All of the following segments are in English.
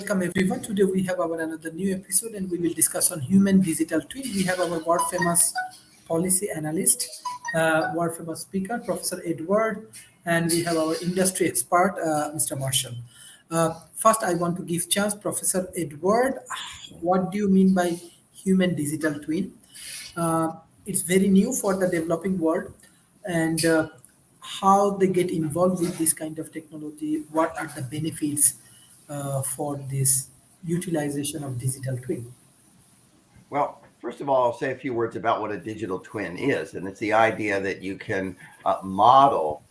welcome everyone. Today we have our another new episode and we will discuss on human digital twin. We have our world famous policy analyst, world famous speaker, Professor Edward, and we have our industry expert, Mr. Marshall. First, I want to give chance, Professor Edward. What do you mean by human digital twin? It's very new for the developing world, and how they get involved with this kind of technology. What are the benefits for this utilization of digital twin? Well, first of all, I'll say a few words about what a digital twin is. And it's the idea that you can model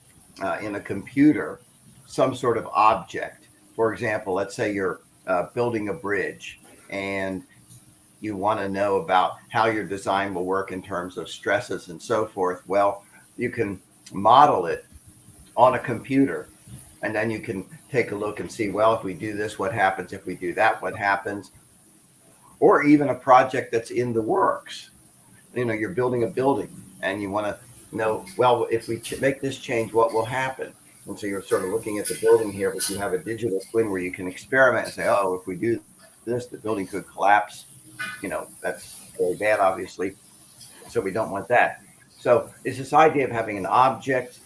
in a computer some sort of object. For example, let's say you're building a bridge and you want to know about how your design will work in terms of stresses and so forth. Well, you can model it on a computer, and then you can take a look and see, well, if we do this, what happens? If we do that, what happens? Or even a project that's in the works. You know, you're building a building and you want to know, well, if we make this change, what will happen? And so you're sort of looking at the building here, but you have a digital twin where you can experiment and say, oh, if we do this, the building could collapse. You know, that's very bad, obviously. So we don't want that. So it's this idea of having an object,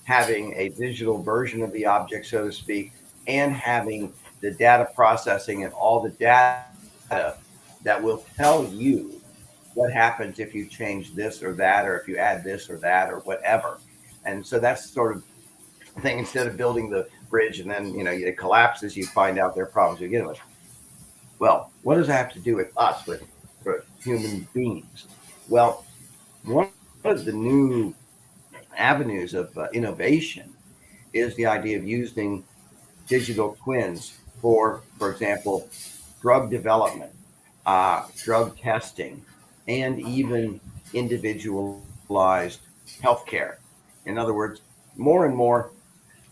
having a digital version of the object, so to speak, and having the data processing and all the data that will tell you what happens if you change this or that, or if you add this or that, or whatever. And so that's sort of the thing. Instead of building the bridge and then, you know, it collapses, you find out there are problems to begin with. Well, what does that have to do with us, with human beings? Well, one of the new avenues of innovation is the idea of using digital twins for example, drug development, drug testing, and even individualized healthcare. In other words, more and more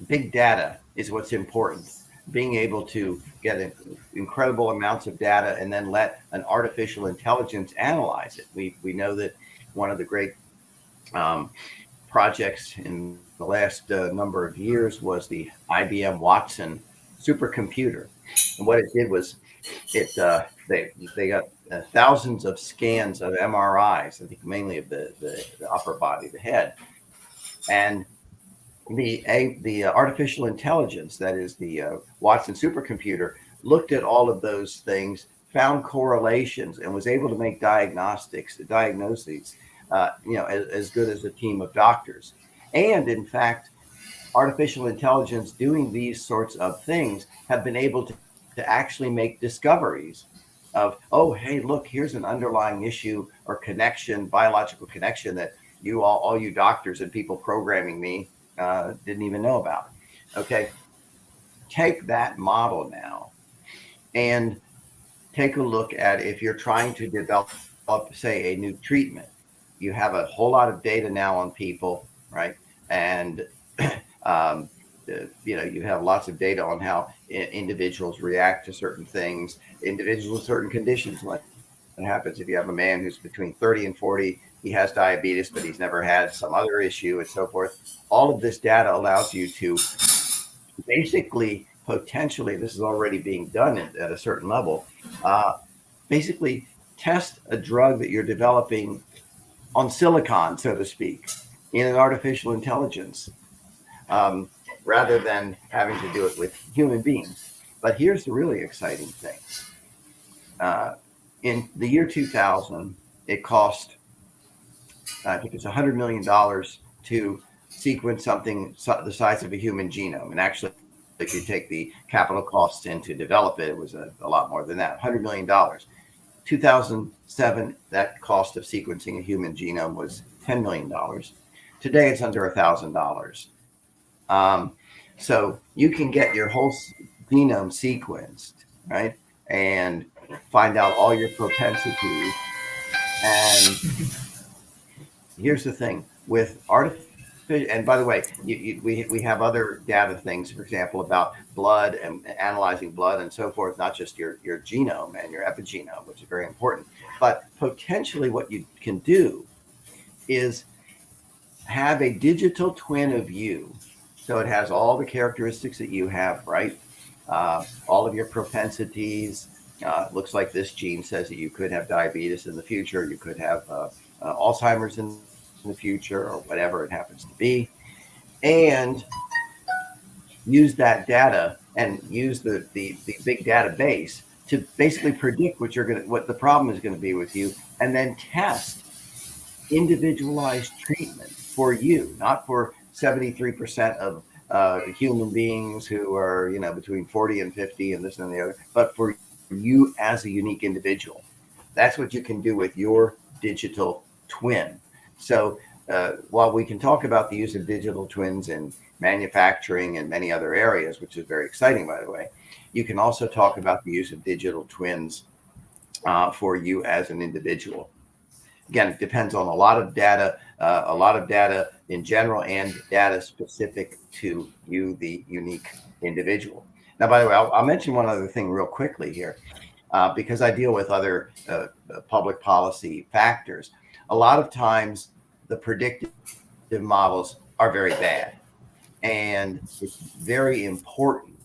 big data is what's important. Being able to get incredible amounts of data and then let an artificial intelligence analyze it. We know that one of the great projects in the last number of years was the IBM Watson supercomputer. And what it did was they got thousands of scans of MRIs, I think mainly of the upper body, the head. And the artificial intelligence, that is the Watson supercomputer, looked at all of those things, found correlations, and was able to make diagnoses, as good as a team of doctors. And in fact, artificial intelligence doing these sorts of things have been able to actually make discoveries of, oh, hey, look, here's an underlying issue or connection, biological connection that you all you doctors and people programming me didn't even know about. Okay, take that model now and take a look at, if you're trying to develop, say, a new treatment. You have a whole lot of data now on people, right? And you have lots of data on how individuals react to certain things, individuals with certain conditions. What happens if you have a man who's between 30 and 40, he has diabetes, but he's never had some other issue and so forth. All of this data allows you to basically, potentially, this is already being done at a certain level, basically test a drug that you're developing on silicon, so to speak, in an artificial intelligence, rather than having to do it with human beings. But here's the really exciting thing. In the year 2000, it cost, I think it's $100 million to sequence something the size of a human genome. And actually, if you take the capital costs in to develop it, it was a lot more than that, $100 million. 2007, that cost of sequencing a human genome was $10 million. Today, it's under $1,000. So you can get your whole genome sequenced, right? And find out all your propensities. And here's the thing with artificial, and by the way, we have other data things, for example, about blood and analyzing blood and so forth, not just your genome and your epigenome, which is very important. But potentially what you can do is have a digital twin of you. So it has all the characteristics that you have, right? all of your propensities. Looks like this gene says that you could have diabetes in the future, you could have Alzheimer's in the future, or whatever it happens to be, and use that data and use the big database to basically predict what the problem is going to be with you, and then test individualized treatment for you, not for 73% of human beings who are, between 40 and 50 and this and the other, but for you as a unique individual. That's what you can do with your digital twin. So while we can talk about the use of digital twins in manufacturing and many other areas, which is very exciting, by the way, you can also talk about the use of digital twins for you as an individual. Again, it depends on a lot of data in general and data specific to you, the unique individual. Now, by the way, I'll mention one other thing real quickly here, because I deal with other public policy factors. A lot of times the predictive models are very bad, and it's very important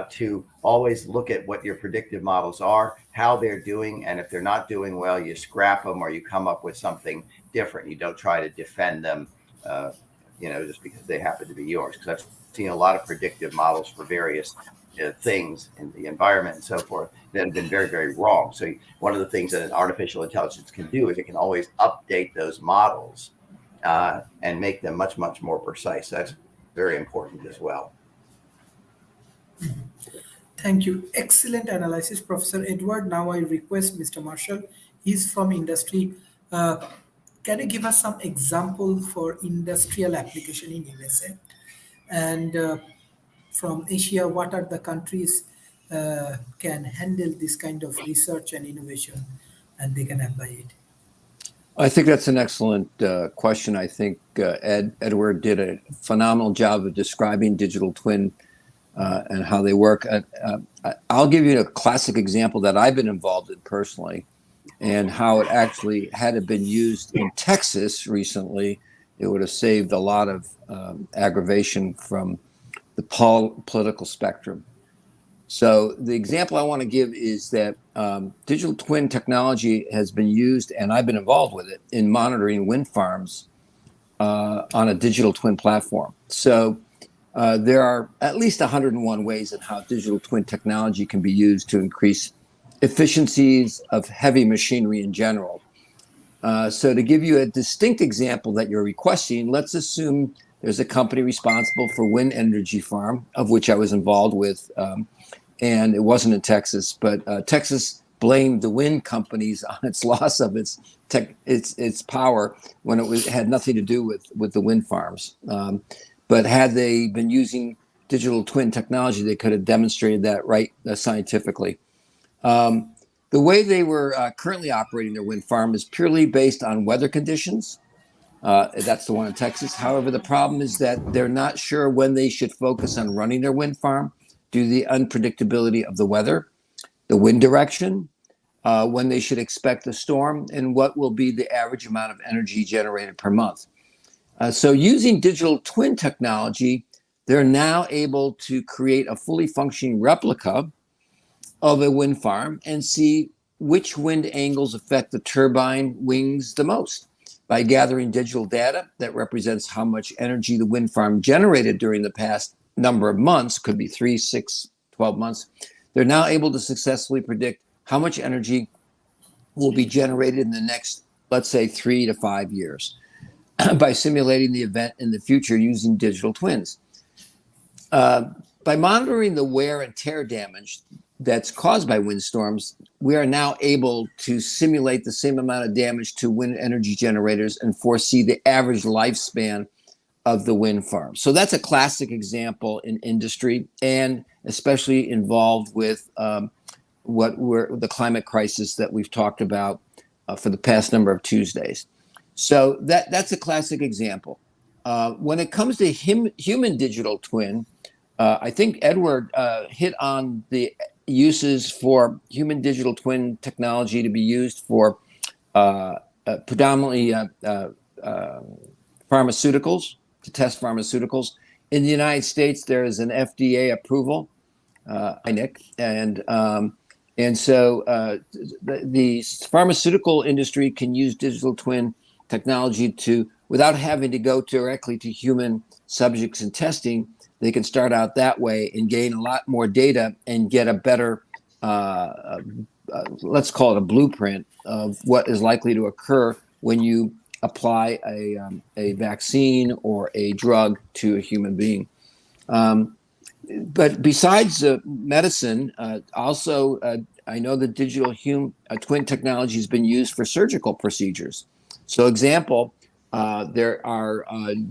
to always look at what your predictive models are, how they're doing, and if they're not doing well, you scrap them or you come up with something different. You don't try to defend them, just because they happen to be yours. Because I've seen a lot of predictive models for various things in the environment and so forth that have been very, very wrong. So one of the things that an artificial intelligence can do is it can always update those models and make them much, much more precise. That's very important as well. Thank you. Excellent analysis, Professor Edward. Now I request Mr. Marshall. He's from industry. Can you give us some example for industrial application in USA? And from Asia, what are the countries can handle this kind of research and innovation, and they can apply it? I think that's an excellent question. I think Edward did a phenomenal job of describing digital twin and how they work. I'll give you a classic example that I've been involved in personally, and how it actually, had it been used in Texas recently, it would have saved a lot of aggravation from the political spectrum. So the example I want to give is that digital twin technology has been used, and I've been involved with it, in monitoring wind farms on a digital twin platform. So there are at least 101 ways in how digital twin technology can be used to increase efficiencies of heavy machinery in general. So to give you a distinct example that you're requesting, let's assume there's a company responsible for wind energy farm, of which I was involved with, and it wasn't in Texas, but Texas blamed the wind companies on its loss of its power when it had nothing to do with the wind farms. But had they been using digital twin technology, they could have demonstrated that right scientifically. The way they were currently operating their wind farm is purely based on weather conditions. That's the one in Texas. However, the problem is that they're not sure when they should focus on running their wind farm due to the unpredictability of the weather, the wind direction, when they should expect a storm, and what will be the average amount of energy generated per month. So using digital twin technology, they're now able to create a fully functioning replica of a wind farm and see which wind angles affect the turbine wings the most. By gathering digital data that represents how much energy the wind farm generated during the past number of months, could be 3, 6, 12 months, they're now able to successfully predict how much energy will be generated in the next, let's say, 3 to 5 years by simulating the event in the future using digital twins. By monitoring the wear and tear damage that's caused by windstorms, we are now able to simulate the same amount of damage to wind energy generators and foresee the average lifespan of the wind farm. So that's a classic example in industry, and especially involved with the climate crisis that we've talked about for the past number of Tuesdays. So that's a classic example. When it comes to human digital twin, I think Edward hit on the uses for human digital twin technology to be used for predominantly pharmaceuticals, to test pharmaceuticals. In the United States, there is an FDA approval Hi, Nick. And so the pharmaceutical industry can use digital twin technology without having to go directly to human subjects and testing. They can start out that way and gain a lot more data and get a better, let's call it a blueprint of what is likely to occur when you apply a vaccine or a drug to a human being. But besides medicine, also I know that digital twin technology has been used for surgical procedures. So, example, there are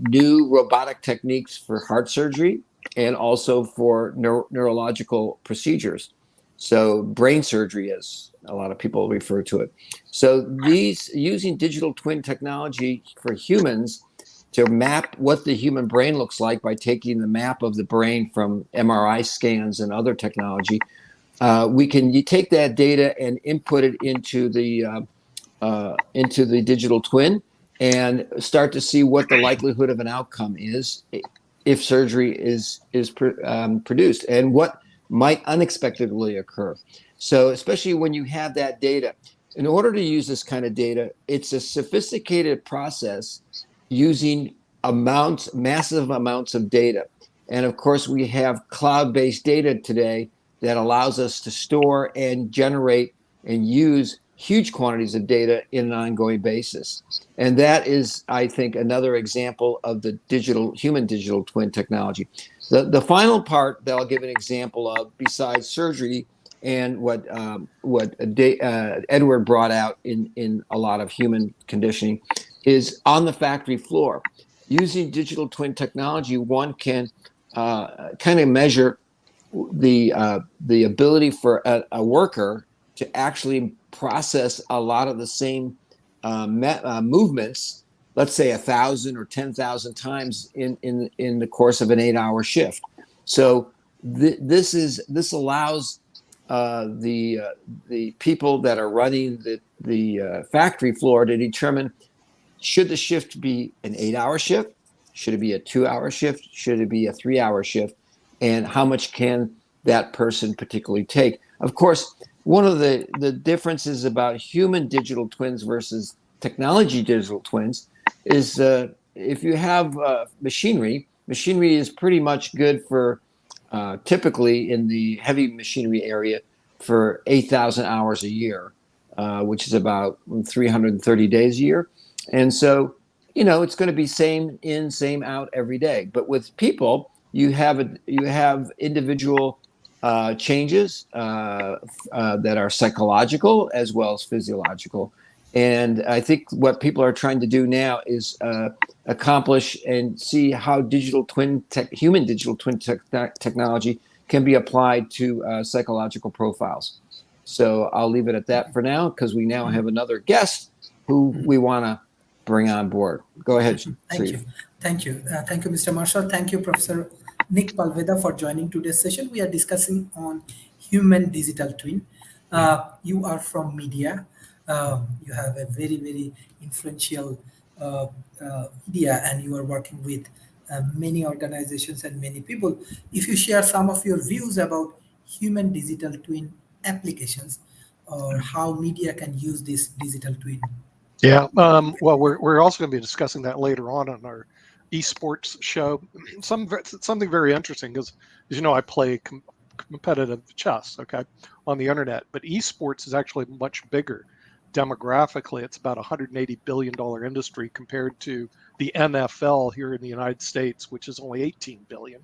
new robotic techniques for heart surgery and also for neurological procedures. So, brain surgery, as a lot of people refer to it. So, these using digital twin technology for humans to map what the human brain looks like by taking the map of the brain from MRI scans and other technology. You take that data and input it into the digital twin and start to see what the likelihood of an outcome is if surgery is produced and what might unexpectedly occur. So especially when you have that data, in order to use this kind of data, it's a sophisticated process using massive amounts of data. And of course, we have cloud-based data today that allows us to store and generate and use huge quantities of data in an ongoing basis. And that is, I think, another example of the human digital twin technology. The final part that I'll give an example of, besides surgery and what Edward brought out in a lot of human conditioning, is on the factory floor. Using digital twin technology, one can kind of measure the ability for a worker to actually process a lot of the same movements, let's say 1,000 or 10,000 times in the course of an 8-hour shift. So this allows the people that are running the factory floor to determine, should the shift be an 8-hour shift? Should it be a 2-hour shift? Should it be a 3-hour shift? And how much can that person particularly take? Of course, one of the differences about human digital twins versus technology digital twins is if you have machinery is pretty much good for typically in the heavy machinery area for 8,000 hours a year, which is about 330 days a year. And so, it's going to be same in, same out every day. But with people, you have individual changes that are psychological as well as physiological. And I think what people are trying to do now is accomplish and see how human digital twin technology can be applied to psychological profiles. So I'll leave it at that for now, because we now have another guest who we want to bring on board. Go ahead, Sharif. Thank you, Mr. Marshall. Thank you, Professor Nick Palveda, for joining today's session. We are discussing on human digital twin. You are from media. You have a very, very influential media, and you are working with many organizations and many people. If you share some of your views about human digital twin applications, or how media can use this digital twin. Yeah, well, we're also going to be discussing that later on our esports show. Something very interesting, because, as you know, I play competitive chess, okay, on the internet. But esports is actually much bigger. Demographically, it's about $180 billion industry compared to the NFL here in the United States, which is only $18 billion.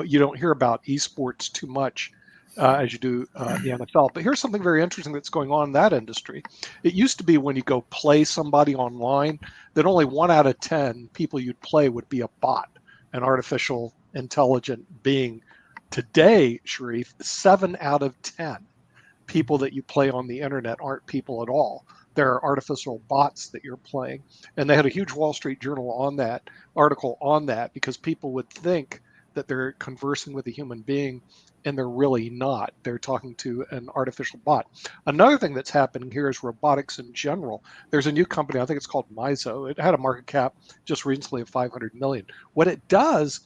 You don't hear about esports too much as you do the NFL. But here's something very interesting that's going on in that industry. It used to be when you go play somebody online, that only 1 out of 10 people you'd play would be a bot, an artificial intelligent being. Today, Sharif, 7 out of 10 people that you play on the internet aren't people at all. There are artificial bots that you're playing. And they had a huge Wall Street Journal article on that, because people would think that they're conversing with a human being, and they're really not. They're talking to an artificial bot. Another thing that's happening here is robotics in general. There's a new company, I think it's called Mizo. It had a market cap just recently of 500 million. What it does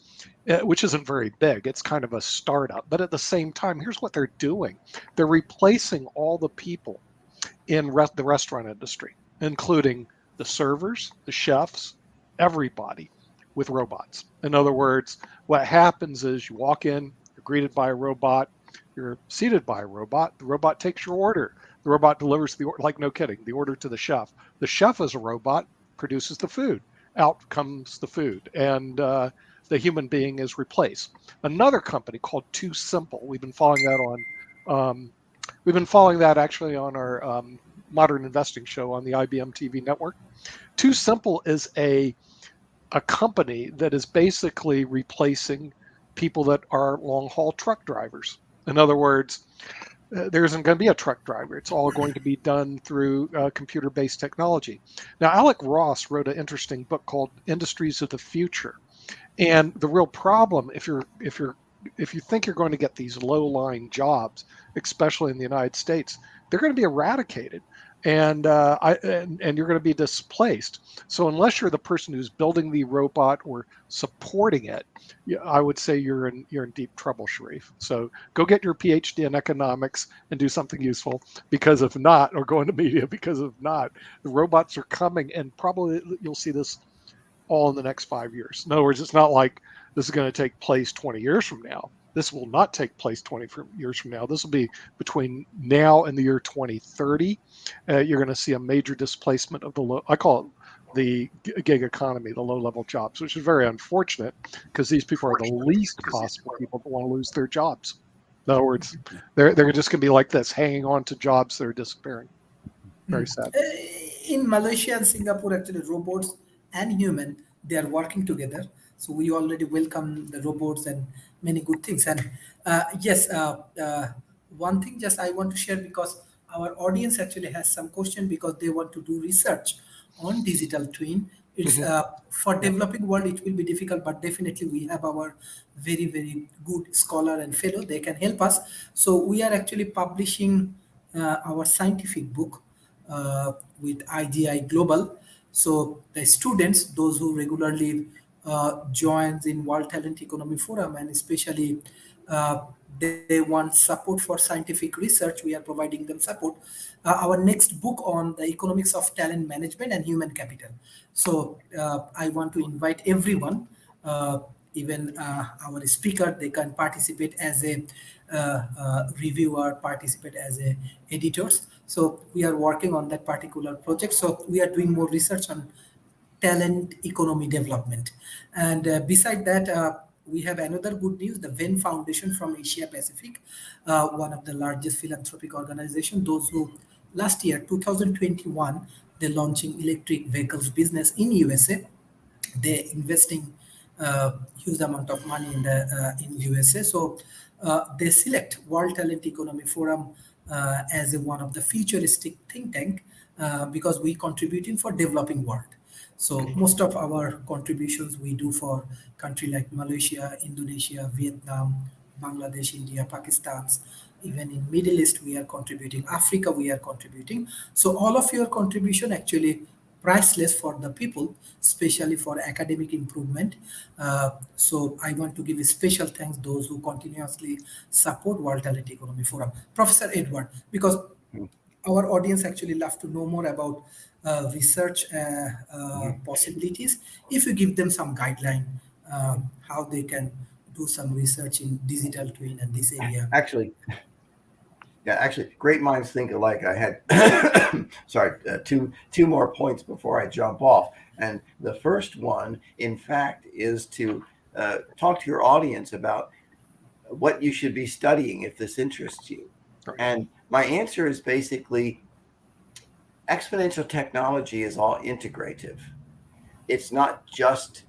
which isn't very big. It's kind of a startup. But at the same time, here's what they're doing. They're replacing all the people in the restaurant industry, including the servers, the chefs, everybody with robots. In other words, what happens is you walk in, you're greeted by a robot, you're seated by a robot, the robot takes your order. The robot delivers the order, like no kidding, the order to the chef. The chef is a robot, produces the food. Out comes the food. And the human being is replaced. Another company called Too Simple. We've been following that actually on our Modern Investing show on the IBM TV network. Too Simple is a company that is basically replacing people that are long-haul truck drivers. In other words, there isn't going to be a truck driver. It's all going to be done through computer-based technology. Now, Alec Ross wrote an interesting book called Industries of the Future. And the real problem, if you think you're going to get these low-lying jobs, especially in the United States, they're going to be eradicated, and you're going to be displaced. So unless you're the person who's building the robot or supporting it, I would say you're in deep trouble, Sharif. So go get your PhD in economics and do something useful, because if not, or go into media, because if not, the robots are coming, and probably you'll see this all in the next 5 years. In other words, it's not like this is going to take place 20 years from now. This will not take place 20 years from now. This will be between now and the year 2030. You're going to see a major displacement of I call it the gig economy, the low-level jobs, which is very unfortunate, because these people are the least possible people that want to lose their jobs. In other words, they're just going to be like this, hanging on to jobs that are disappearing. Very sad. In Malaysia and Singapore, actually, robots and human, they are working together. So we already welcome the robots and many good things. And yes, one thing just I want to share, because our audience actually has some question, because they want to do research on digital twin. It's for developing world, it will be difficult, but definitely we have our very, very good scholar and fellow. They can help us. So we are actually publishing our scientific book with IGI Global. So the students, those who regularly joins in World Talent Economy Forum, and especially they want support for scientific research, we are providing them support. Our next book on the economics of talent management and human capital. So I want to invite everyone, even our speaker, they can participate as a reviewer, participate as a editors. So we are working on that particular project. So we are doing more research on talent economy development. And beside that, we have another good news, the Venn Foundation from Asia Pacific, one of the largest philanthropic organizations, those who last year, 2021, they're launching electric vehicles business in USA. They're investing huge amount of money in USA. So they select World Talent Economy Forum as one of the futuristic think tank, because we contributing for developing world. So most of our contributions we do for country like Malaysia, Indonesia, Vietnam, Bangladesh, India, Pakistan. Even in Middle East, we are contributing. Africa, we are contributing. So all of your contribution actually priceless for the people, especially for academic improvement. So I want to give a special thanks those who continuously support World Talent Economy Forum. Professor Edward, because our audience actually love to know more about research possibilities. If you give them some guideline, how they can do some research in digital twin and this area. Actually, great minds think alike. I had, two more points before I jump off. And the first one, in fact, is to talk to your audience about what you should be studying if this interests you. And my answer is basically exponential technology is all integrative. It's not just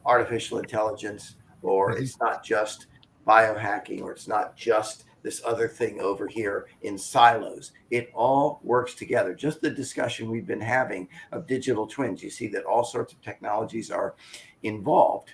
artificial intelligence, or it's not just biohacking, or it's not just this other thing over here in silos. It all works together. Just the discussion we've been having of digital twins, you see that all sorts of technologies are involved.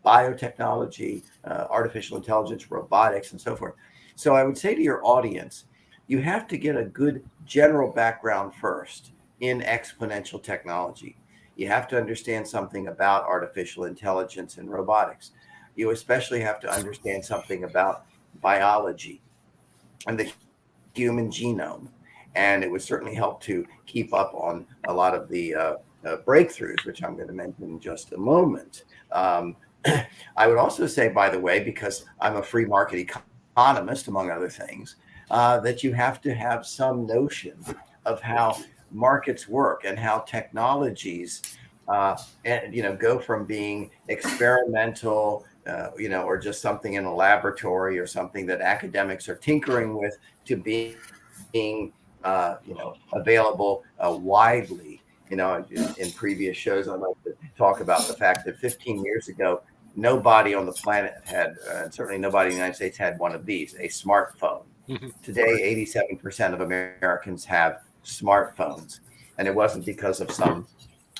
Biotechnology, artificial intelligence, robotics, and so forth. So I would say to your audience, you have to get a good general background first in exponential technology. you have to understand something about artificial intelligence and robotics. You especially have to understand something about biology and the human genome. And it would certainly help to keep up on a lot of the breakthroughs, which I'm going to mention in just a moment. I would also say, by the way, because I'm a free market economist, among other things, that you have to have some notion of how markets work and how technologies and go from being experimental, or just something in a laboratory or something that academics are tinkering with, to being available widely. In previous shows, I like to talk about the fact that 15 years ago, nobody on the planet had, and certainly nobody in the United States had one of these, a smartphone. Today, 87% of Americans have smartphones. And it wasn't because of some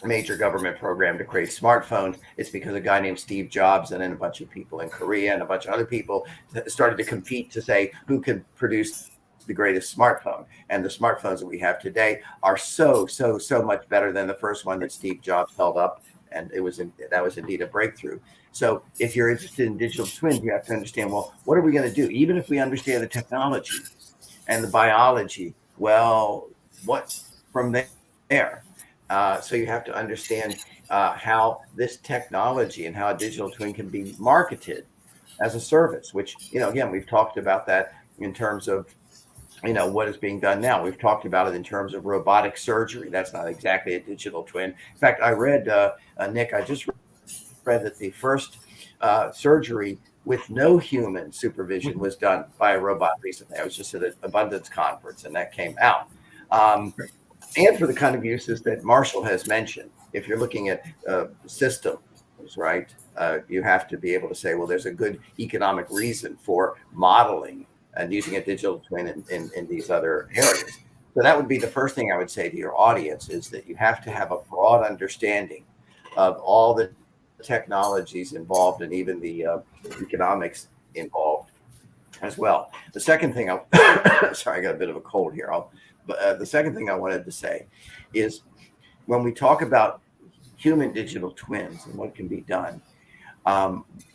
major government program to create smartphones. It's because a guy named Steve Jobs and then a bunch of people in Korea and a bunch of other people started to compete to say who could produce the greatest smartphone. And the smartphones that we have today are so much better than the first one that Steve Jobs held up. And that was indeed a breakthrough. So if you're interested in digital twins, you have to understand, well, what are we going to do? Even if we understand the technology and the biology, well, what from there? So you have to understand how this technology and how a digital twin can be marketed as a service, which, again, we've talked about that in terms of, what is being done now. We've talked about it in terms of robotic surgery. That's not exactly a digital twin. In fact, I read, Nick, I just read that the first surgery with no human supervision was done by a robot recently. I was just at an abundance conference and that came out. And for the kind of uses that Marshall has mentioned, if you're looking at systems, right, you have to be able to say, well, there's a good economic reason for modeling and using a digital twin in these other areas. So that would be the first thing I would say to your audience, is that you have to have a broad understanding of all the technologies involved and even the economics involved as well. The second thing, sorry, I got a bit of a cold here. The second thing I wanted to say is, when we talk about human digital twins and what can be done,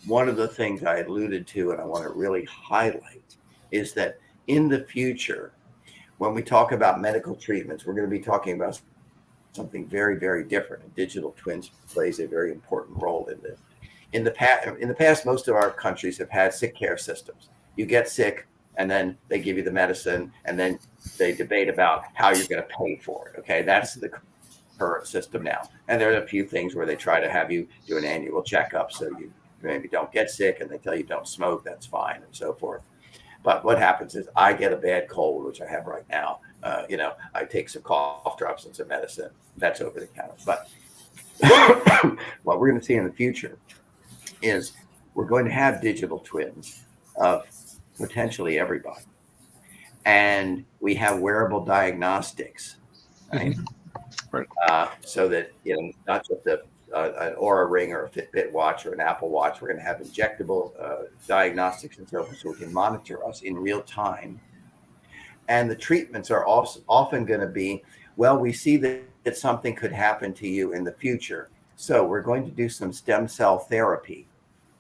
one of the things I alluded to and I want to really highlight is that in the future, when we talk about medical treatments, we're going to be talking about something very, very different. And digital twins plays a very important role in this. In the past, most of our countries have had sick care systems. You get sick, and then they give you the medicine, and then they debate about how you're going to pay for it. Okay, that's the current system now. And there are a few things where they try to have you do an annual checkup so you maybe don't get sick, and they tell you don't smoke, that's fine, and so forth. But what happens is, I get a bad cold, which I have right now. I take some cough drops and some medicine. That's over the counter. But what we're going to see in the future is we're going to have digital twins of potentially everybody. And we have wearable diagnostics, right? Right. So that, not just an Aura Ring or a Fitbit watch or an Apple Watch. We're going to have injectable diagnostics and so forth, so we can monitor us in real time. And the treatments are also often going to be, well, we see that something could happen to you in the future, so we're going to do some stem cell therapy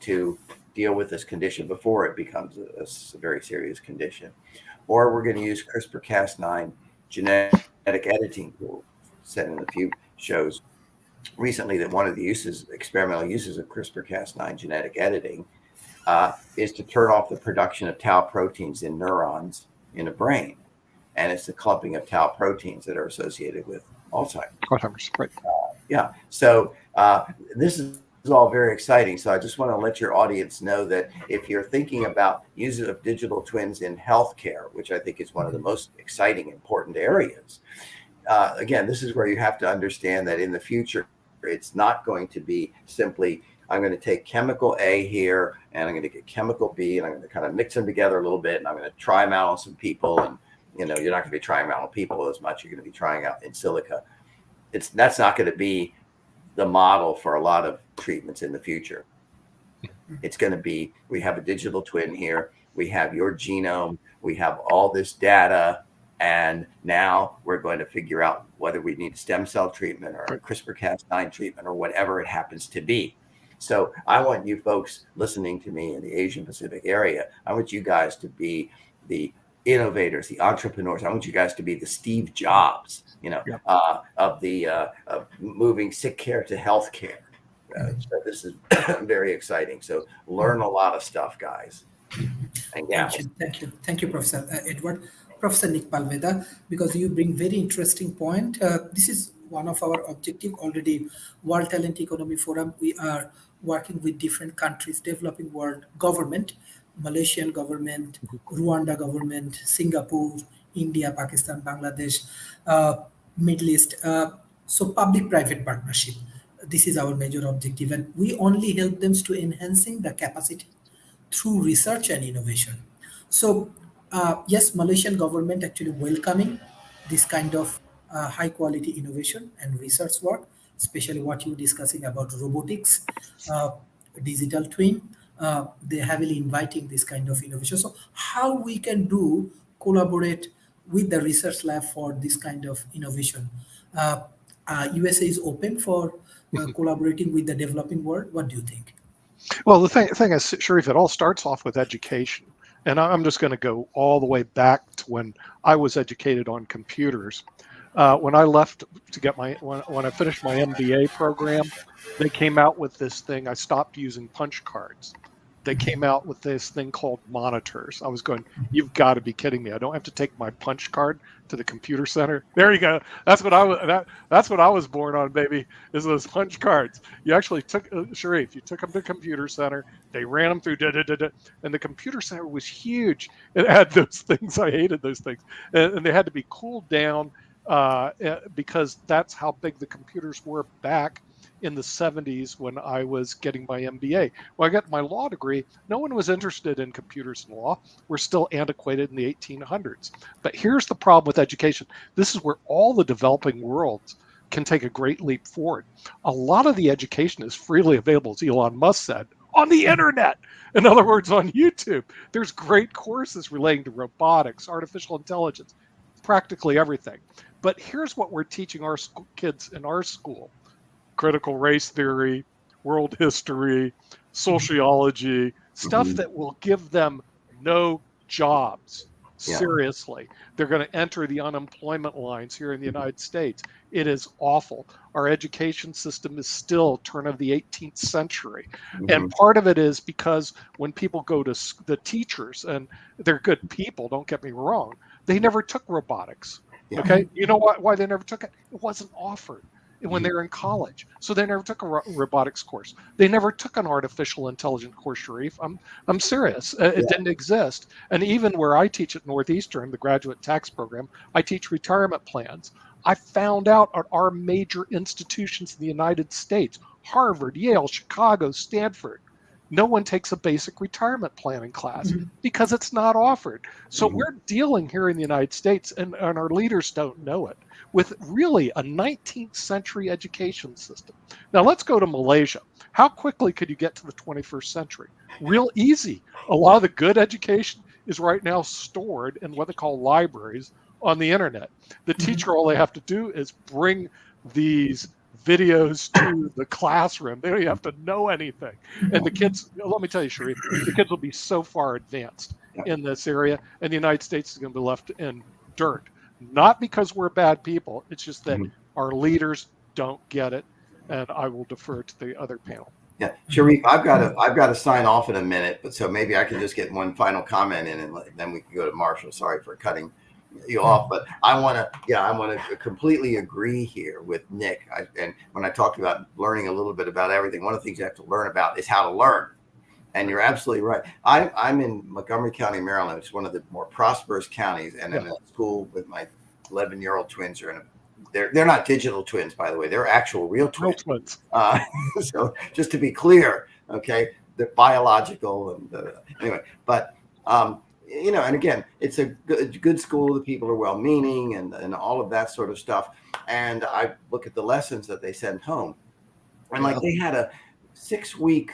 to deal with this condition before it becomes a very serious condition. Or we're going to use CRISPR-Cas9 genetic editing tool. Said in a few shows recently that one of the experimental uses of CRISPR-Cas9 genetic editing is to turn off the production of tau proteins in neurons in a brain. And it's the clumping of tau proteins that are associated with Alzheimer's. Right. Yeah. So this is all very exciting. So I just want to let your audience know that if you're thinking about use of digital twins in healthcare, which I think is one of the most exciting, important areas, again, this is where you have to understand that in the future, it's not going to be simply, I'm going to take chemical A here and I'm going to get chemical B and I'm going to kind of mix them together a little bit and I'm going to try them out on some people. And, you're not going to be trying them out on people as much. You're going to be trying out in silico. That's not going to be the model for a lot of treatments in the future. It's going to be, we have a digital twin here. We have your genome. We have all this data, And now we're going to figure out whether we need stem cell treatment or CRISPR-Cas9 treatment or whatever it happens to be. So I want you folks listening to me in the Asian Pacific area, I want you guys to be the innovators, the entrepreneurs. I want you guys to be the Steve Jobs, of moving sick care to health care. So this is very exciting. So learn a lot of stuff, guys. And Thank you, Professor Edward. Professor Nick Palveda, because you bring very interesting point. This is one of our objective already. World Talent Economy Forum, we are working with different countries, developing world government, Malaysian government, Rwanda government, Singapore, India, Pakistan, Bangladesh, Middle East. So public-private partnership. This is our major objective, and we only help them to enhancing the capacity through research and innovation. So yes, Malaysian government actually welcoming this kind of high quality innovation and research work, especially what you're discussing about robotics, uh, digital twin. They're heavily inviting this kind of innovation. So how we can do collaborate with the research lab for this kind of innovation? Uh, USA is open for collaborating with the developing world. What do you think? Well, the thing is, Sharif, it all starts off with education. And I'm just going to go all the way back to when I was educated on computers. When I left to get when I finished my MBA program, they came out with this thing. I stopped using punch cards. They came out with this thing called monitors. I was going, you've got to be kidding me. I don't have to take my punch card to the computer center. There you go. That's what I was born on, baby, is those punch cards. You actually took, Sharif, you took them to the computer center. They ran them through, and the computer center was huge. It had those things. I hated those things. And they had to be cooled down because that's how big the computers were back in the 70s when I was getting my MBA. When I got my law degree, no one was interested in computers and law. We're still antiquated in the 1800s. But here's the problem with education. This is where all the developing worlds can take a great leap forward. A lot of the education is freely available, as Elon Musk said, on the internet. In other words, on YouTube. There's great courses relating to robotics, artificial intelligence, practically everything. But here's what we're teaching our kids in our school: critical race theory, world history, sociology, stuff that will give them no jobs. Seriously. They're going to enter the unemployment lines here in the United States. It is awful. Our education system is still turn of the 18th century. And part of it is because when people go to the teachers, and they're good people, don't get me wrong, they never took robotics. Okay. You know why they never took it? It wasn't offered when they were in college. So they never took a robotics course. They never took an artificial intelligence course, Sharif. I'm serious. It didn't exist. And even where I teach at Northeastern, the graduate tax program, I teach retirement plans. I found out at our major institutions in the United States, Harvard, Yale, Chicago, Stanford, no one takes a basic retirement planning class because it's not offered. So we're dealing here in the United States, and our leaders don't know it, with really a 19th century education system. Now let's go to Malaysia. How quickly could you get to the 21st century? Real easy. A lot of the good education is right now stored in what they call libraries on the internet. The teacher, all they have to do is bring these videos to the classroom. They don't even have to know anything. And the kids, let me tell you, Sharif, the kids will be so far advanced in this area, and the United States is going to be left in dirt. Not because we're bad people. It's just that our leaders don't get it. And I will defer to the other panel. Yeah, Sharif, I've got to sign off in a minute, but so maybe I can just get one final comment in, and then we can go to Marshall. Sorry for cutting you off, but I want to completely agree here with Nick. And when I talked about learning a little bit about everything, one of the things you have to learn about is how to learn. And you're absolutely right. I'm in Montgomery County, Maryland, which is one of the more prosperous counties, and I'm in a school with my 11-year-old twins. They're not digital twins, by the way. They're actual real twins. So just to be clear, okay, they're biological. And anyway, but and again, it's a good school. The people are well-meaning and all of that sort of stuff. And I look at the lessons that they send home, and like they had a 6-week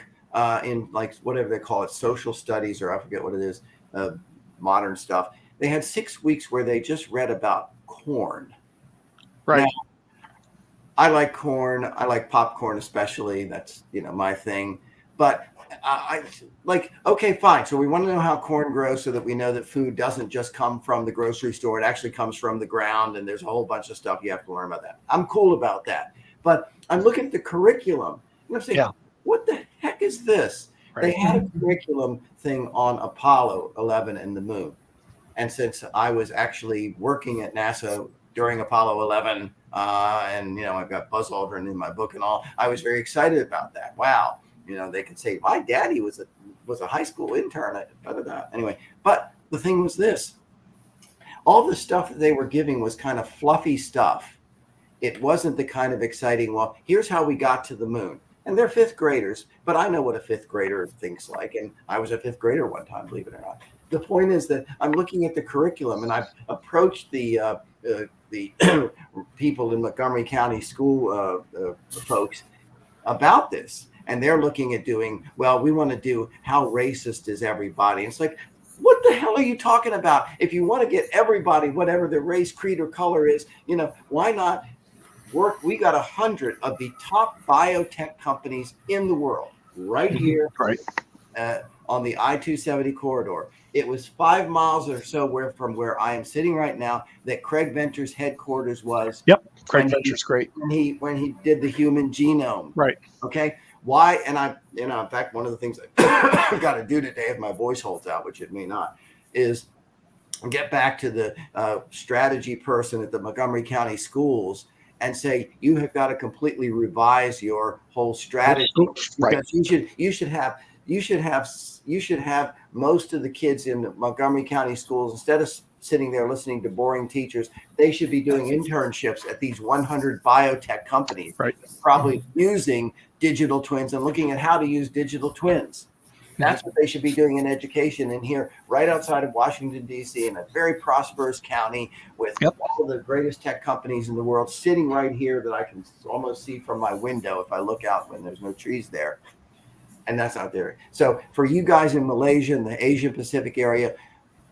in like whatever they call it, social studies, or I forget what it is, modern stuff. they had 6 weeks where they just read about corn. Right. Now, I like corn. I like popcorn, especially. That's, my thing. But I like, okay, fine. So we want to know how corn grows so that we know that food doesn't just come from the grocery store. It actually comes from the ground. And there's a whole bunch of stuff you have to learn about that. I'm cool about that. But I'm looking at the curriculum and I'm saying, what the heck is this? Right. They had a curriculum thing on Apollo 11 and the moon. And since I was actually working at NASA during Apollo 11, and I've got Buzz Aldrin in my book and all, I was very excited about that. Wow, they could say my daddy was a high school intern. Anyway, but the thing was this: all the stuff that they were giving was kind of fluffy stuff. It wasn't the kind of exciting. Well, here's how we got to the moon. And they're fifth graders, but I know what a fifth grader thinks like, and I was a fifth grader one time, believe it or not. The point is that I'm looking at the curriculum, and I've approached the people in Montgomery County school folks about this, and they're looking at doing, well, we want to do how racist is everybody. And it's like, what the hell are you talking about? If you want to get everybody, whatever their race, creed, or color is, why not work? We got 100 of the top biotech companies in the world right here, on the I-270 corridor. It was 5 miles or so from where I am sitting right now that Craig Venture's headquarters was. Yep, Craig Venture's great. When he did the human genome. Right. Okay. Why? And in fact, one of the things I've got to do today, if my voice holds out, which it may not, is get back to the strategy person at the Montgomery County schools and say, you have got to completely revise your whole strategy. Right. Because you should have most of the kids in the Montgomery County schools, instead of sitting there listening to boring teachers, they should be doing internships at these 100 biotech companies, probably using digital twins and looking at how to use digital twins. That's what they should be doing in education. And here, right outside of Washington, D.C., in a very prosperous county with all the greatest tech companies in the world sitting right here that I can almost see from my window if I look out when there's no trees there. And that's out there. So for you guys in Malaysia and the Asia Pacific area,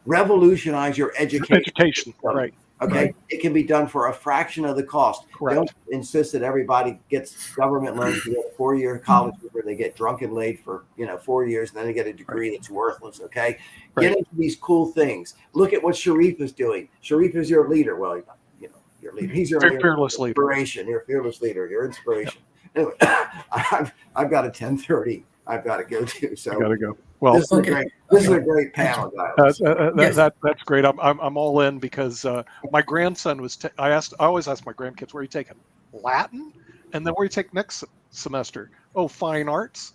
revolutionize your education. Right. Okay. Right. It can be done for a fraction of the cost. Correct. Don't insist that everybody gets government loans to get a 4-year college where they get drunk and laid for 4 years, and then they get a degree that's worthless. Okay. Get into these cool things. Look at what Sharif is doing. Sharif is your leader. Well, your leader. He's your fearless inspiration. leader. Your fearless leader. Your inspiration. Anyway, I've got a 10:30 I've got to go to. So I got to go. Well, this is a great panel, guys. That's great. I'm all in because my grandson was. I always ask my grandkids, "Where are you taking Latin?" And then where you take next semester? Oh, fine arts.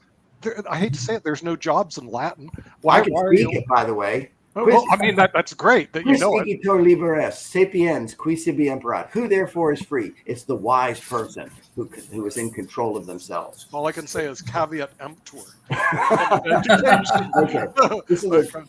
I hate to say it. There's no jobs in Latin. Why? I can speak it, by the way. Well, I mean, that's great that you know it. Liberes, sapiens, qui sibi imperat. Who therefore is free? It's the wise person who is in control of themselves. All I can say is caveat emptor.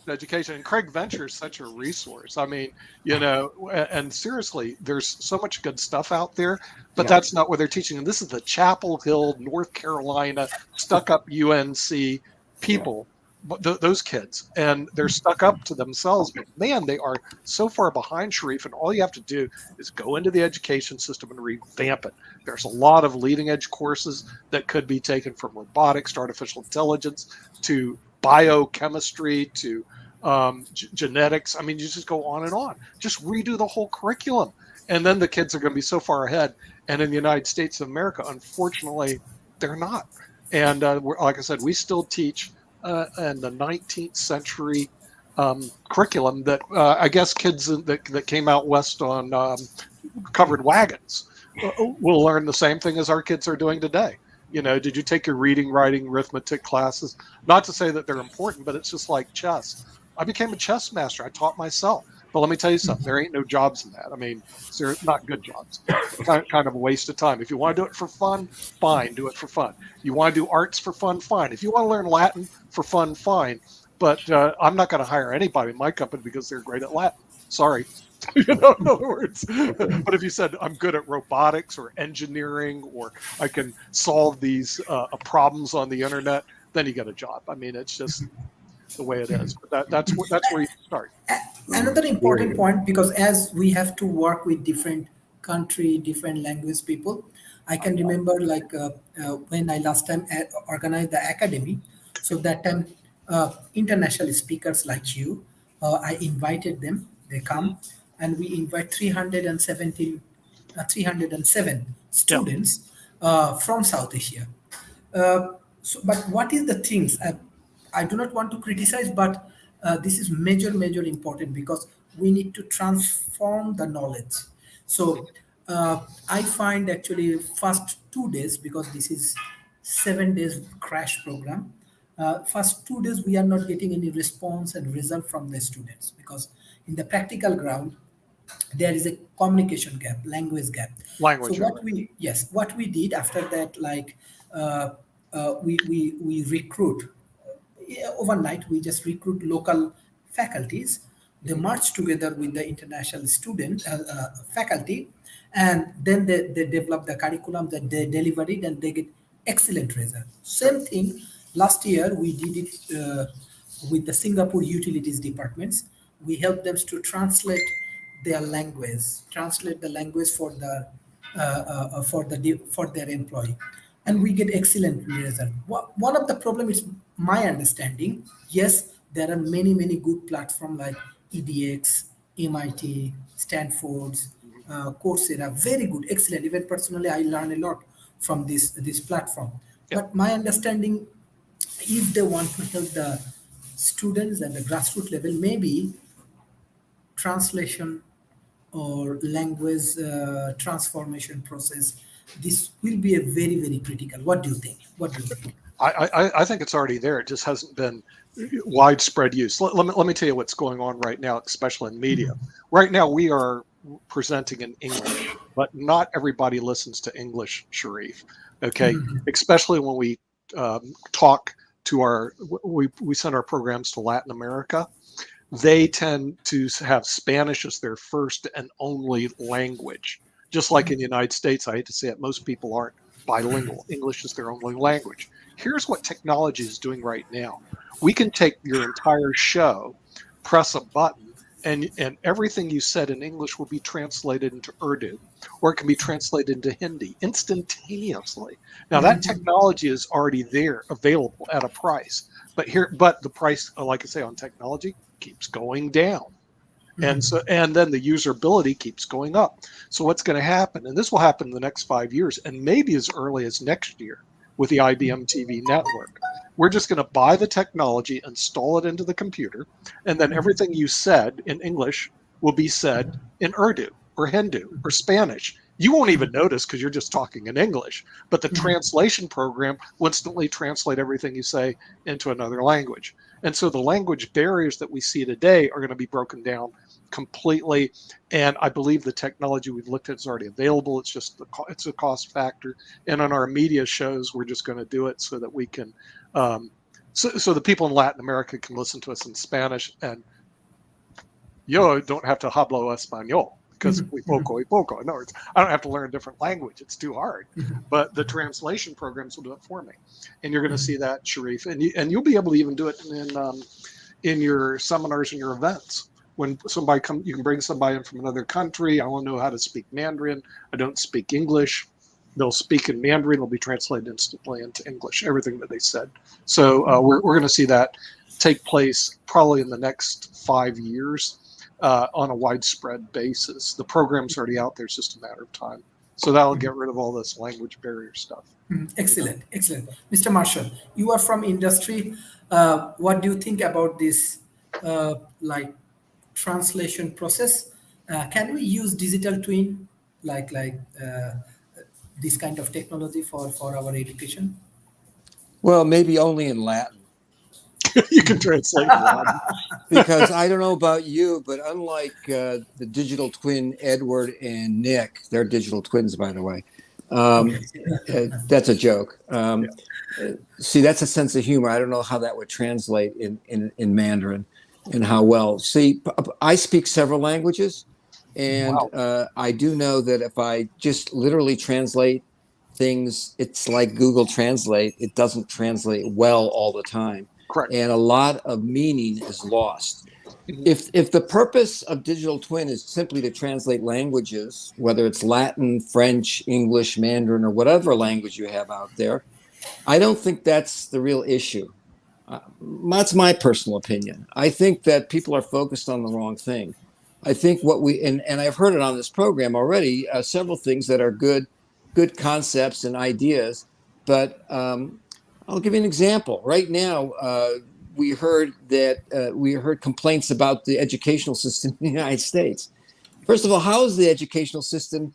Education. And Craig Venture is such a resource. I mean, and seriously, there's so much good stuff out there, but that's not what they're teaching. And this is the Chapel Hill, North Carolina, stuck-up UNC people. Those kids, and they're stuck up to themselves, but man, they are so far behind, Sharif, and all you have to do is go into the education system and revamp it. There's a lot of leading edge courses that could be taken, from robotics to artificial intelligence to biochemistry to genetics. I mean, you just go on and on. Just redo the whole curriculum, and then the kids are going to be so far ahead. And in the United States of America, unfortunately, they're not. And like I said, we still teach and the 19th century curriculum that I guess kids that came out west on covered wagons will learn the same thing as our kids are doing today. Did you take your reading, writing, arithmetic classes? Not to say that they're important, but it's just like chess. I became a chess master. I taught myself. But let me tell you something, there ain't no jobs in that. I mean, they're not good jobs. Kind of a waste of time. If you want to do it for fun, fine, do it for fun. You want to do arts for fun, fine. If you want to learn Latin for fun, fine. But I'm not going to hire anybody in my company because they're great at Latin. Sorry. In other words. But if you said, I'm good at robotics or engineering, or I can solve these problems on the internet, then you get a job. I mean, it's just... the way it is. But that's where you start. Another important point, because as we have to work with different country, different language people, I can remember like when I last time organized the academy. So that time, international speakers like you, I invited them. They come, and we invite 307 Yeah. students from South Asia. But what is the things? I do not want to criticize, but this is major important because we need to transform the knowledge. So I find actually first 2 days, because this is 7 days crash program. First 2 days we are not getting any response and result from the students, because in the practical ground there is a communication gap, language gap. So Language. what we did after that, like we recruit, overnight we just recruit local faculties. They merge together with the international student faculty, and then they develop the curriculum, that they deliver it, and they get excellent result. Same thing last year we did it with the Singapore utilities departments. We helped them to translate the language for for their employee, and we get excellent result. One of the problem is my understanding. Yes, there are many good platforms like EDX, MIT, Stanford's, Coursera, very good, excellent. Even personally, I learn a lot from this platform. Yeah. But my understanding, if they want to help the students at the grassroots level, maybe translation or language transformation process, this will be a very critical. What do you think? I think it's already there. It just hasn't been widespread use. Let me tell you what's going on right now, especially in media. Right now, we are presenting in English, but not everybody listens to English, Sharif. Okay, especially when we talk to we send our programs to Latin America. They tend to have Spanish as their first and only language. Just like in the United States, I hate to say it, most people aren't bilingual. English is their only language. Here's what technology is doing right now. We can take your entire show, press a button, and everything you said in English will be translated into Urdu, or it can be translated into Hindi instantaneously. Now that technology is already there, available at a price. But the price, like I say, on technology keeps going down. And then the usability keeps going up. So what's going to happen, and this will happen in the next 5 years, and maybe as early as next year with the IBM TV network, we're just going to buy the technology, install it into the computer, and then everything you said in English will be said in Urdu or Hindu or Spanish. You won't even notice because you're just talking in English, but the translation program will instantly translate everything you say into another language. And so the language barriers that we see today are going to be broken down completely. And I believe the technology we've looked at is already available. It's just it's a cost factor. And on our media shows, we're just going to do it so that we can, so the people in Latin America can listen to us in Spanish, and yo don't have to hablo español. Because we poco y poco. In other words, I don't have to learn a different language. It's too hard. But the translation programs will do it for me. And you're going to see that, Sharif. And you'll be able to even do it in your seminars and your events. When somebody you can bring somebody in from another country. I want to know how to speak Mandarin. I don't speak English. They'll speak in Mandarin. It'll be translated instantly into English, everything that they said. So we're going to see that take place probably in the next 5 years. On a widespread basis. The program's already out there. It's just a matter of time. So that'll get rid of all this language barrier stuff. Excellent. Mr. Marshall, you are from industry. What do you think about this like translation process? Can we use digital twin like this kind of technology for our education? Well, maybe only in Latin. You can translate Latin. Because I don't know about you, but unlike the digital twin Edward and Nick, they're digital twins, by the way. That's a joke. See, that's a sense of humor. I don't know how that would translate in Mandarin and how well. See, I speak several languages, and I do know that if I just literally translate things, it's like Google Translate. It doesn't translate well all the time. Correct. and a lot of meaning is lost. Mhm. If the purpose of digital twin is simply to translate languages, whether it's Latin, French, English, Mandarin, or whatever language you have out there, I don't think that's the real issue. That's my personal opinion. I think that people are focused on the wrong thing. I think what we and I've heard it on this program already, several things that are good concepts and ideas. But I'll give you an example. Right now, we heard complaints about the educational system in the United States. First of all, how is the educational system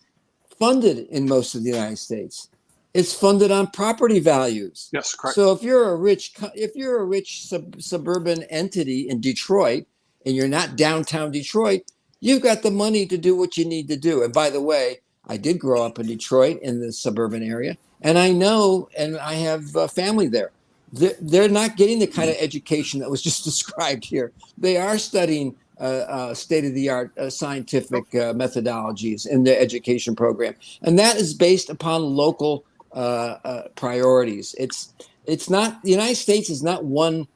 funded in most of the United States? It's funded on property values. Yes, correct. So if you're a rich suburban entity in Detroit and you're not downtown Detroit, you've got the money to do what you need to do. And by the way, I did grow up in Detroit in the suburban area, and I know, and I have family there. They're not getting the kind of education that was just described here. They are studying state-of-the-art scientific methodologies in their education program, and that is based upon local priorities. It's not, the United States is not one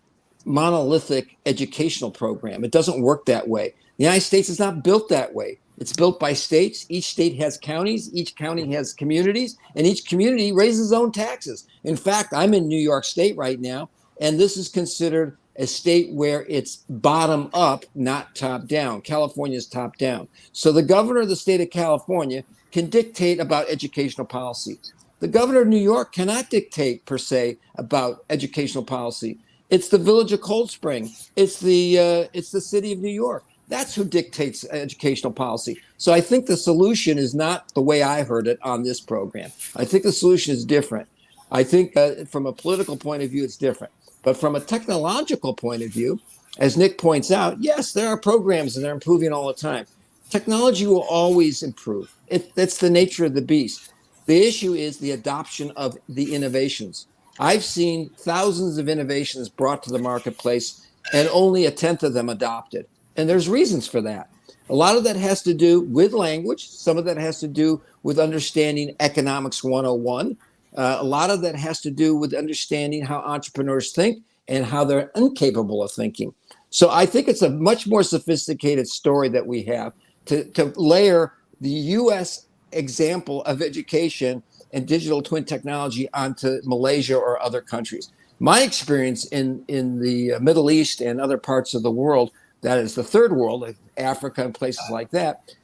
monolithic educational program. It doesn't work that way. The United States is not built that way. It's built by states. Each state has counties. Each county has communities, and each community raises its own taxes. In fact, I'm in New York State right now, and this is considered a state where it's bottom up, not top down. California is top down. So the governor of the state of California can dictate about educational policy. The governor of New York cannot dictate per se about educational policy. It's the village of Cold Spring. It's the city of New York. That's who dictates educational policy. So I think the solution is not the way I heard it on this program. I think the solution is different. I think from a political point of view, it's different. But from a technological point of view, as Nick points out, yes, there are programs and they're improving all the time. Technology will always improve. That's the nature of the beast. The issue is the adoption of the innovations. I've seen thousands of innovations brought to the marketplace and only a tenth of them adopted. And there's reasons for that. A lot of that has to do with language. Some of that has to do with understanding economics 101. A lot of that has to do with understanding how entrepreneurs think and how they're incapable of thinking. So I think it's a much more sophisticated story that we have to layer the U.S. example of education and digital twin technology onto Malaysia or other countries. My experience in the Middle East and other parts of the world, that is the third world, like Africa and places like that,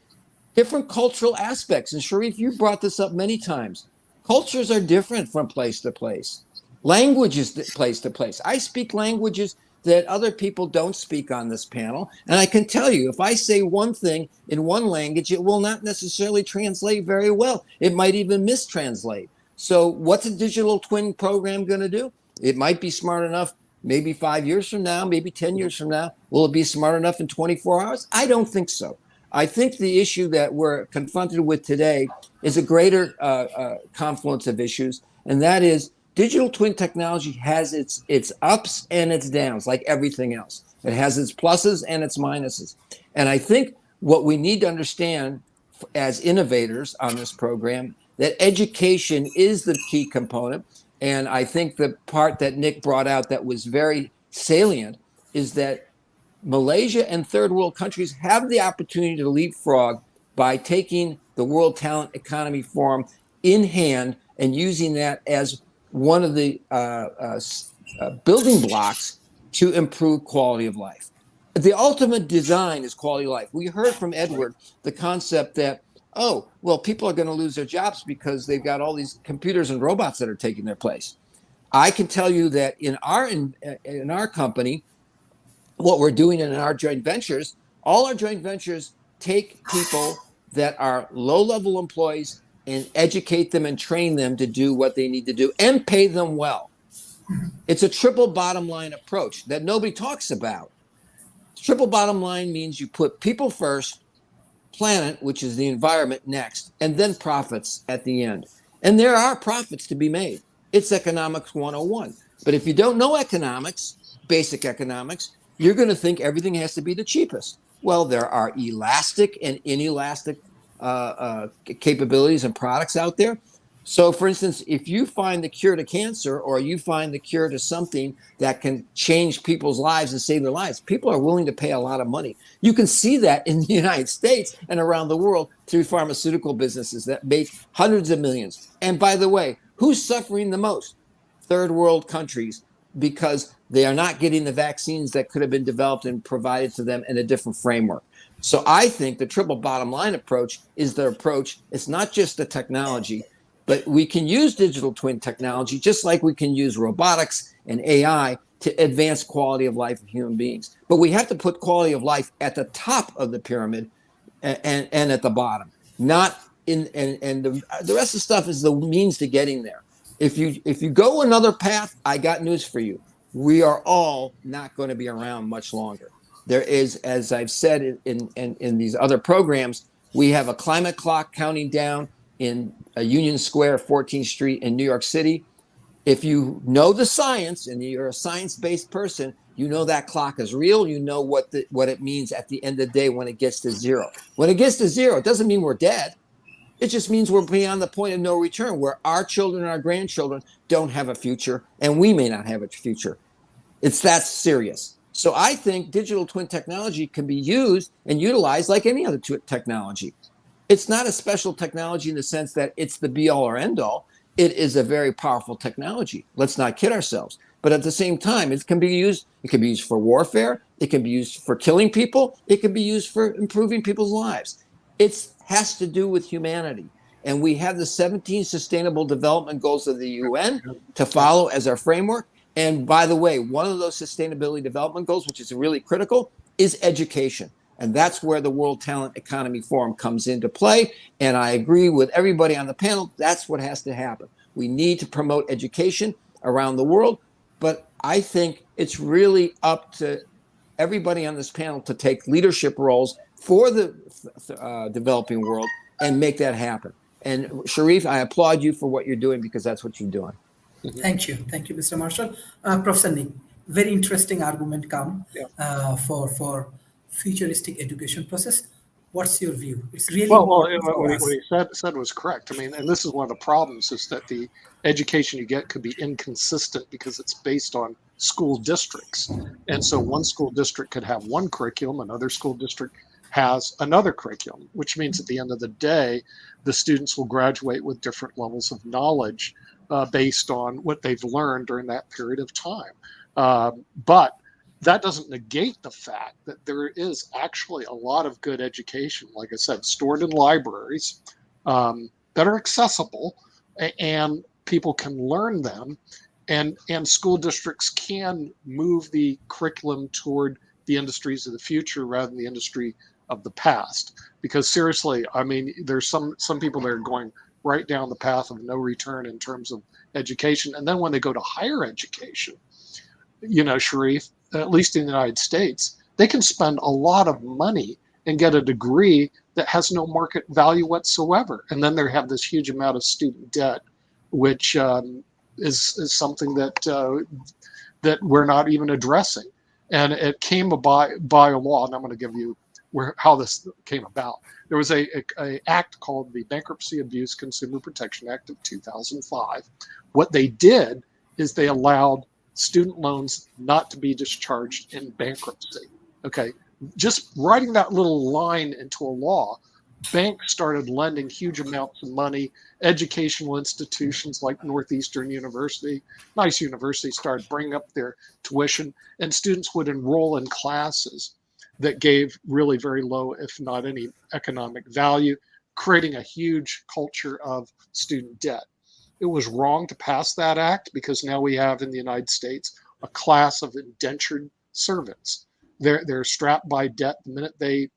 different cultural aspects. And Sharif, you brought this up many times. Cultures are different from place to place. Languages place to place. I speak languages that other people don't speak on this panel. And I can tell you, if I say one thing in one language, it will not necessarily translate very well. It might even mistranslate. So what's a digital twin program going to do? It might be smart enough maybe 5 years from now, maybe 10 years from now. Will it be smart enough in 24 hours? I don't think so. I think the issue that we're confronted with today is a greater confluence of issues, and that is digital twin technology has its ups and its downs, like everything else. It has its pluses and its minuses. And I think what we need to understand as innovators on this program, that education is the key component. And I think the part that Nick brought out that was very salient is that Malaysia and third world countries have the opportunity to leapfrog by taking the World Talent Economy Forum in hand and using that as one of the building blocks to improve quality of life. The ultimate design is quality of life. We heard from Edward the concept that, oh, well, people are going to lose their jobs because they've got all these computers and robots that are taking their place. I can tell you that in our company, what we're doing in our joint ventures, all our joint ventures take people that are low-level employees and educate them and train them to do what they need to do and pay them well. It's a triple bottom line approach that nobody talks about. Triple bottom line means you put people first, planet, which is the environment, next, and then profits at the end. And there are profits to be made. It's economics 101. But if you don't know economics, basic economics, you're going to think everything has to be the cheapest. Well, there are elastic and inelastic capabilities and products out there. So, for instance, if you find the cure to cancer or you find the cure to something that can change people's lives and save their lives, people are willing to pay a lot of money. You can see that in the United States and around the world through pharmaceutical businesses that make hundreds of millions. And by the way, who's suffering the most? Third world countries, because they are not getting the vaccines that could have been developed and provided to them in a different framework. So I think the triple bottom line approach is the approach. It's not just the technology, but we can use digital twin technology just like we can use robotics and AI to advance quality of life of human beings. But we have to put quality of life at the top of the pyramid and at the bottom, not in and the rest of the stuff is the means to getting there. If you go another path, I got news for you. We are all not going to be around much longer. There is, as I've said in these other programs, we have a climate clock counting down in Union Square, 14th Street in New York City. If you know the science and you're a science-based person, you know that clock is real. You know what it means at the end of the day when it gets to zero. When it gets to zero, it doesn't mean we're dead. It just means we're beyond the point of no return, where our children and our grandchildren don't have a future, and we may not have a future. It's that serious. So I think digital twin technology can be used and utilized like any other technology. It's not a special technology in the sense that it's the be all or end all. It is a very powerful technology. Let's not kid ourselves. But at the same time, it can be used for warfare. It can be used for killing people. It can be used for improving people's lives. It has to do with humanity. And we have the 17 Sustainable Development Goals of the UN to follow as our framework. And by the way, one of those sustainability development goals, which is really critical, is education. And that's where the World Talent Economy Forum comes into play. And I agree with everybody on the panel. That's what has to happen. We need to promote education around the world. But I think it's really up to everybody on this panel to take leadership roles for the developing world and make that happen. And Sharif, I applaud you for what you're doing, because that's what you're doing. Thank you, Mr. Marshall. Professor Nick, very interesting argument come for futuristic education process. What's your view? It's really what he said was correct. I mean, and this is one of the problems, is that the education you get could be inconsistent because it's based on school districts. And so one school district could have one curriculum, another school district has another curriculum, which means at the end of the day, the students will graduate with different levels of knowledge based on what they've learned during that period of time. But that doesn't negate the fact that there is actually a lot of good education, like I said, stored in libraries that are accessible, and people can learn them, and school districts can move the curriculum toward the industries of the future rather than the industry of the past. Because seriously, I mean, there's some people that are going right down the path of no return in terms of education. And then when they go to higher education, you know, Sharif, at least in the United States, they can spend a lot of money and get a degree that has no market value whatsoever. And then they have this huge amount of student debt, which is something that that we're not even addressing. And it came by a law, and I'm going to give you how this came about. There was a act called the Bankruptcy Abuse Consumer Protection Act of 2005. What they did is they allowed student loans not to be discharged in bankruptcy. Okay, just writing that little line into a law, banks started lending huge amounts of money. Educational institutions like Northeastern University, nice university, started bringing up their tuition, and students would enroll in classes that gave really very low, if not any, economic value, creating a huge culture of student debt. It was wrong to pass that act because now we have in the United States a class of indentured servants. They're strapped by debt the minute they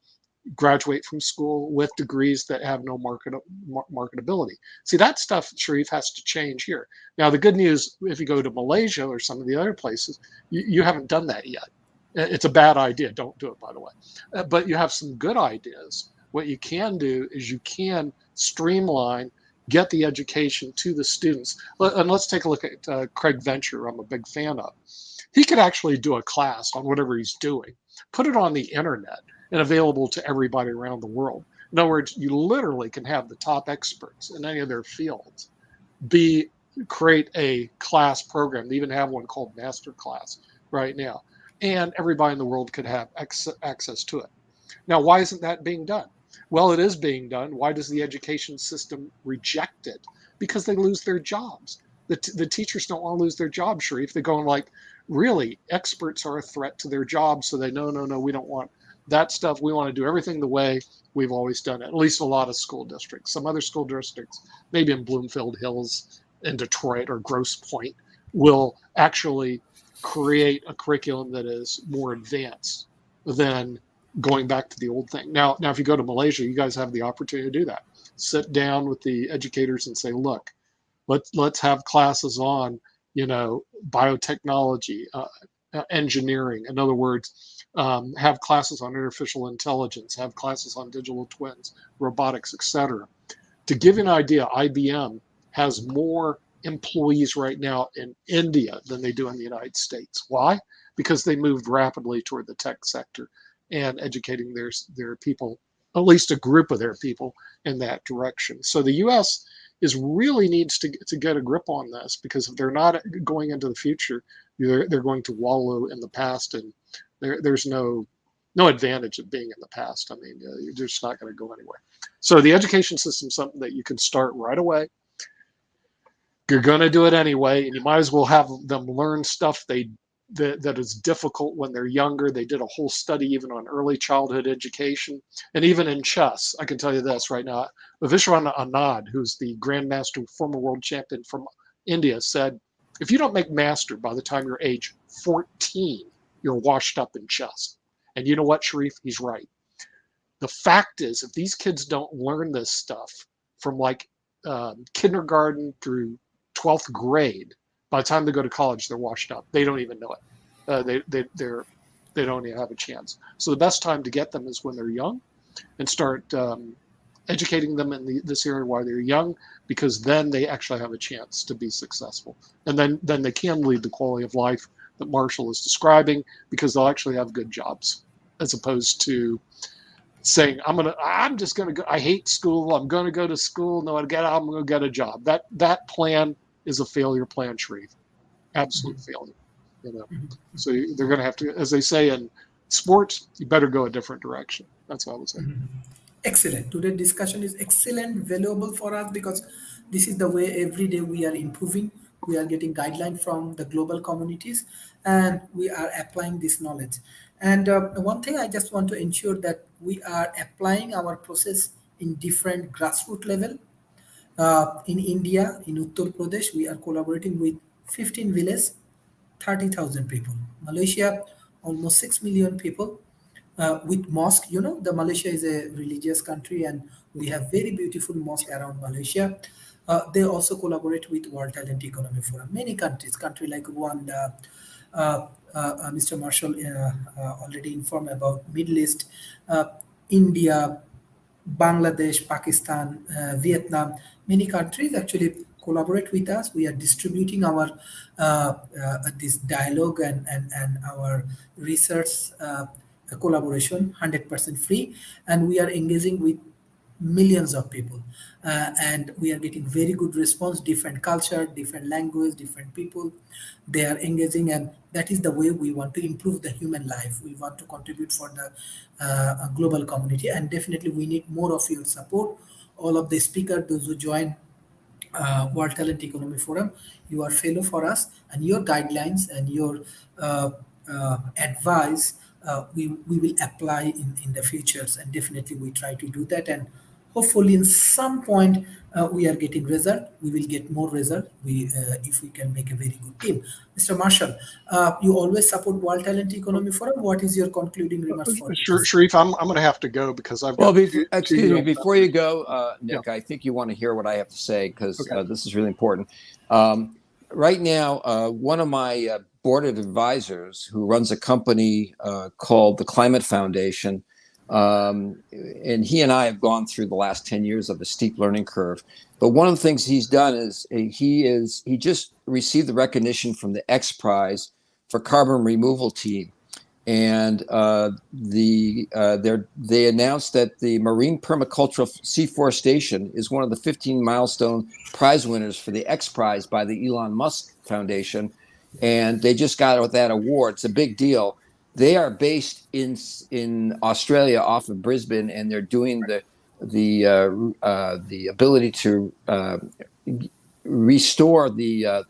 graduate from school with degrees that have no marketability. See, that stuff, Sharif, has to change here. Now, the good news, if you go to Malaysia or some of the other places, you haven't done that yet. It's a bad idea. Don't do it, by the way. But you have some good ideas. What you can do is you can streamline, get the education to the students. And let's take a look at Craig Venture, I'm a big fan of. He could actually do a class on whatever he's doing, put it on the internet, and available to everybody around the world. In other words, you literally can have the top experts in any of their fields create a class program. They even have one called Master Class right now, and everybody in the world could have access to it. Now, why isn't that being done? Well, it is being done. Why does the education system reject it? Because they lose their jobs. The teachers don't want to lose their jobs, Sharif. They're going like, really, experts are a threat to their jobs. So they, no, we don't want that stuff. We want to do everything the way we've always done it, at least a lot of school districts. Some other school districts, maybe in Bloomfield Hills in Detroit or Grosse Pointe, will actually create a curriculum that is more advanced than going back to the old thing. Now, if you go to Malaysia, you guys have the opportunity to do that. Sit down with the educators and say, look, let's have classes on, biotechnology, engineering. In other words, have classes on artificial intelligence, have classes on digital twins, robotics, etc. To give you an idea, IBM has more employees right now in India than they do in the United States. Why? Because they moved rapidly toward the tech sector and educating their people, at least a group of their people, in that direction. So the U.S. really needs to get a grip on this, because if they're not going into the future, they're going to wallow in the past, and there's no advantage of being in the past. I mean, you're just not going to go anywhere. So the education system is something that you can start right away. You're going to do it anyway, and you might as well have them learn stuff that is difficult when they're younger. They did a whole study even on early childhood education, and even in chess. I can tell you this right now. Vishwan Anand, who's the grandmaster, former world champion from India, said, if you don't make master by the time you're age 14, you're washed up in chess. And you know what, Sharif? He's right. The fact is, if these kids don't learn this stuff from like kindergarten through 12th grade, by the time they go to college, they're washed up. They don't even know it. They don't even have a chance. So the best time to get them is when they're young, and start educating them in this area while they're young, because then they actually have a chance to be successful. And then they can lead the quality of life that Marshall is describing, because they'll actually have good jobs, as opposed to saying, I'm just gonna go, I hate school, I'm gonna go to school, no, I'm gonna get a job. That plan is a failure plan, Sharif. Absolute failure. So they're going to have to, as they say in sports, you better go a different direction. That's what I would say. Excellent. Today's discussion is excellent, valuable for us, because this is the way every day we are improving. We are getting guidelines from the global communities, and we are applying this knowledge. And one thing I just want to ensure that we are applying our process in different grassroots level. In India, in Uttar Pradesh, we are collaborating with 15 villages, 30,000 people. Malaysia, almost 6 million people. With mosque, the Malaysia is a religious country, and we have very beautiful mosque around Malaysia. They also collaborate with World Talent Economy Forum. Many countries like Rwanda, Mr. Marshall already informed about Middle East, India, Bangladesh, Pakistan, Vietnam, many countries actually collaborate with us. We are distributing our this dialogue and our research collaboration 100% free, and we are engaging with millions of people, and we are getting very good response. Different culture, different language, different people, they are engaging, and that is the way we want to improve the human life. We want to contribute for the global community, and definitely we need more of your support. All of the speakers, those who join World Talent Economy Forum, you are fellow for us, and your guidelines and your advice we will apply in the futures, and definitely we try to do that, and hopefully in some point we are getting result. We will get more result if we can make a very good team. Mr. Marshall, you always support World Talent Economy Forum. What is your concluding remarks for this? Sharif, I'm going to have to go, because I've Well, got excuse me, before you go, Nick, I think you want to hear what I have to say, because this is really important. Right now, one of my board of advisors, who runs a company called the Climate Foundation, and he and I have gone through the last 10 years of a steep learning curve. But one of the things he's done is he just received the recognition from the X Prize for carbon removal team. and they announced that the marine permacultural seaforestation is one of the 15 milestone prize winners for the X Prize by the Elon Musk Foundation, and they just got that award. It's a big deal. They are based in Australia, off of Brisbane, and they're doing the ability to restore the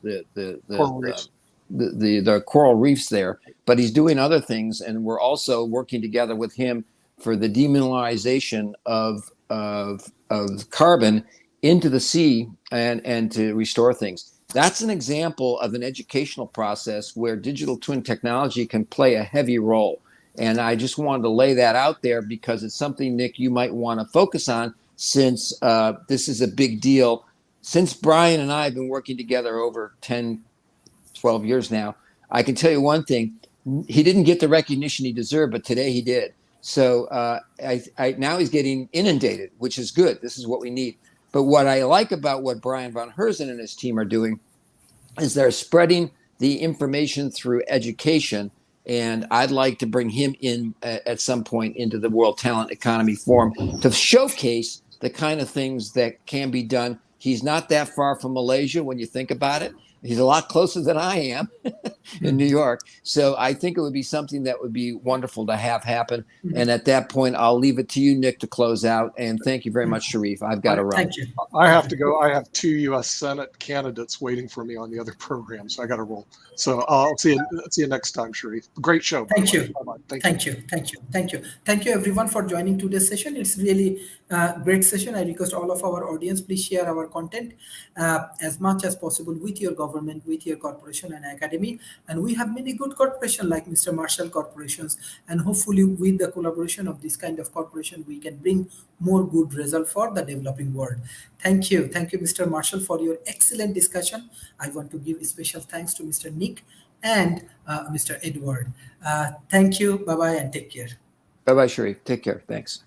coral reefs there. But he's doing other things, and we're also working together with him for the demineralization of carbon into the sea and to restore things. That's an example of an educational process where digital twin technology can play a heavy role. And I just wanted to lay that out there because it's something, Nick, you might want to focus on, since this is a big deal. Since Brian and I have been working together over 10, 12 years now, I can tell you one thing. He didn't get the recognition he deserved, but today he did. So now he's getting inundated, which is good. This is what we need. But what I like about what Brian von Herzen and his team are doing is they're spreading the information through education. And I'd like to bring him in at some point into the World Talent Economy Forum to showcase the kind of things that can be done. He's not that far from Malaysia when you think about it. He's a lot closer than I am in New York. So I think it would be something that would be wonderful to have happen. And at that point, I'll leave it to you, Nick, to close out. And thank you very much, Sharif. I've got to run. Thank you. I have to go. I have 2 U.S. Senate candidates waiting for me on the other program, so I got to roll. So I'll see you next time, Sharif. Great show. Thank you. Thank you, everyone, for joining today's session. It's really a great session. I request all of our audience, please share our content as much as possible with your government, with your corporation and academy. And we have many good corporations like Mr. Marshall Corporations. And hopefully with the collaboration of this kind of corporation, we can bring more good result for the developing world. Thank you. Thank you, Mr. Marshall, for your excellent discussion. I want to give special thanks to Mr. Nick and Mr. Edward. Thank you. Bye-bye and take care. Bye-bye, Sharif. Take care. Thanks.